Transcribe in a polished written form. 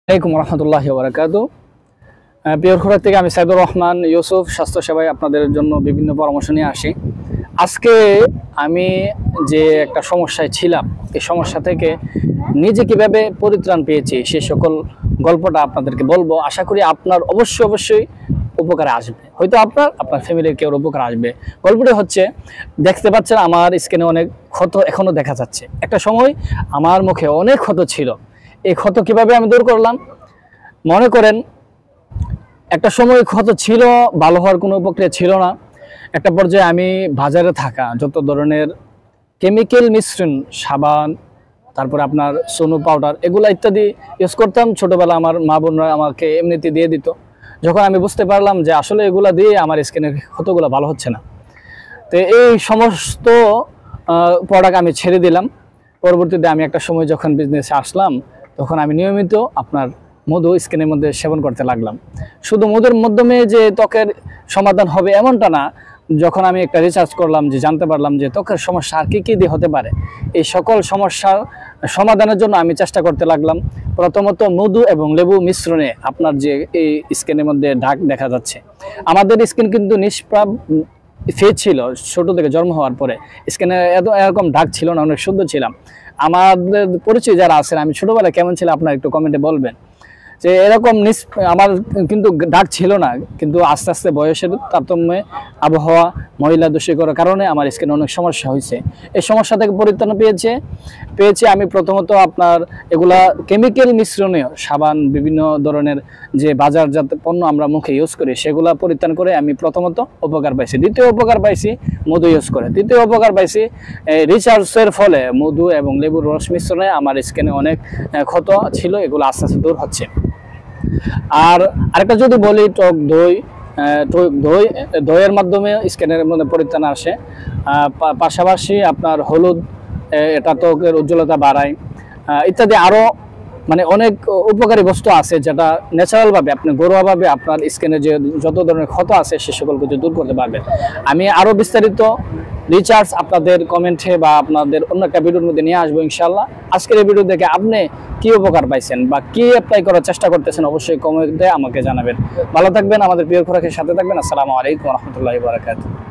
আসসালামু আলাইকুম রহমতুল্লাহি ওয়া বারাকাতুহু। পিওর খোরাক থেকে আমি সাইদুর রহমান ইউসুফ স্বাস্থ্য সেবায় আপনাদের জন্য বিভিন্ন পরামর্শ নিয়ে আসি। আজকে আমি যে একটা সমস্যায় ছিলাম, এই সমস্যা থেকে নিজে কিভাবে পরিত্রাণ পেয়েছি সেই সকল গল্পটা আপনাদেরকে বলবো। আশা করি আপনার অবশ্যই উপকারে আসবে, হয়তো আপনার ফ্যামিলির কেউ উপকার আসবে। গল্পটা হচ্ছে, দেখতে পাচ্ছেন আমার স্কিনে অনেক ক্ষত এখনো দেখা যাচ্ছে। একটা সময় আমার মুখে অনেক ক্ষত ছিল। এই ক্ষত কিভাবে আমি দূর করলাম? মনে করেন একটা সময় ক্ষত ছিল, ভালো হওয়ার কোনো প্রক্রিয়া ছিল না। একটা পর্যায়ে আমি বাজারে থাকা যত ধরনের কেমিক্যাল মিশ্রণ, সাবান, তারপরে আপনার সোনো পাউডার, এগুলা ইত্যাদি ইউজ করতাম। ছোটবেলা আমার মা বোনরা আমাকে এমনিতে দিয়ে দিত। যখন আমি বুঝতে পারলাম যে আসলে এগুলা দিয়ে আমার স্কিনের ক্ষতগুলো ভালো হচ্ছে না, তো এই সমস্ত প্রোডাক্ট আমি ছেড়ে দিলাম। পরবর্তীতে আমি একটা সময় যখন বিজনেসে আসলাম, তখন আমি নিয়মিত আপনার মধু স্কিনের মধ্যে সেবন করতে লাগলাম। শুধু মধুর মাধ্যমে যে ত্বকের সমাধান হবে এমনটা না। যখন আমি একটা রিসার্চ করলাম, যে জানতে পারলাম যে ত্বকের সমস্যা আর কী দিয়ে হতে পারে, এই সকল সমস্যার সমাধানের জন্য আমি চেষ্টা করতে লাগলাম। প্রথমত মধু এবং লেবু মিশ্রণে আপনার যে এই স্কিনের মধ্যে দাগ দেখা যাচ্ছে, আমাদের স্কিন কিন্তু নিষ্প্রাপ ফেজ ছিল। ছোট থেকে জন্ম হওয়ার পরে স্কিনে এরকম দাগ ছিল না, অনেক শুদ্ধ ছিলাম। আমাদের পরিচয় যারা আছেন, আমি ছোটবেলায় কেমন ছিল আপনার একটু কমেন্টে বলবেন। যে এরকম আমার কিন্তু দাগ ছিল না, কিন্তু আস্তে আস্তে বয়সের তারতম্যে, আবহাওয়া, মহিলা দূষিকরণের কারণে আমার স্কিনে অনেক সমস্যা হয়েছে। এই সমস্যা থেকে পরিত্রাণ পেয়েছি আমি। প্রথমত আপনার এগুলা কেমিক্যাল মিশ্রণে সাবান, বিভিন্ন ধরনের যে বাজারজাত পণ্য আমরা মুখে ইউজ করি, সেগুলা পরিত্রাণ করে আমি প্রথমত উপকার পাইছি। দ্বিতীয় উপকার পাইছি মধু ইউজ করে। তৃতীয় উপকার পাইছি রিসার্চের ফলে মধু এবং লেবুর রস মিশ্রণে আমার স্কিনে অনেক ক্ষত ছিল, এগুলো আস্তে আস্তে দূর হচ্ছে। আর আরেকটা যদি বলি, দইয়ের মাধ্যমে স্কিনের মধ্যে পরিত্রাণ আসে। পাশাপাশি আপনার হলুদ, এটা ত্বকের উজ্জ্বলতা বাড়ায়, ইত্যাদি আরও মানে অনেক উপকারী বস্তু আছে, যেটা ন্যাচারালভাবে আপনি ঘরোয়াভাবে আপনার স্কিনে যে যত ধরনের ক্ষত আছে সে সকল কিছু দূর করতে পারবেন। আমি আরও বিস্তারিত রিচার্জ আপনাদের কমেন্টে বা আপনাদের অন্য একটা ভিডিওর মধ্যে নিয়ে আসবো ইনশাল্লাহ। আজকের এই ভিডিও দেখে আপনি কি উপকার পাইছেন বা কি অ্যাপ্লাই করার চেষ্টা করতেছেন, অবশ্যই কমেন্টে আমাকে জানাবেন। ভালো থাকবেন, আমাদের প্রিয় খোরাকের সাথে থাকবেন। আসসালামু আলাইকুম রহমতুল্লাহি ওয়া বারাকাতুহু।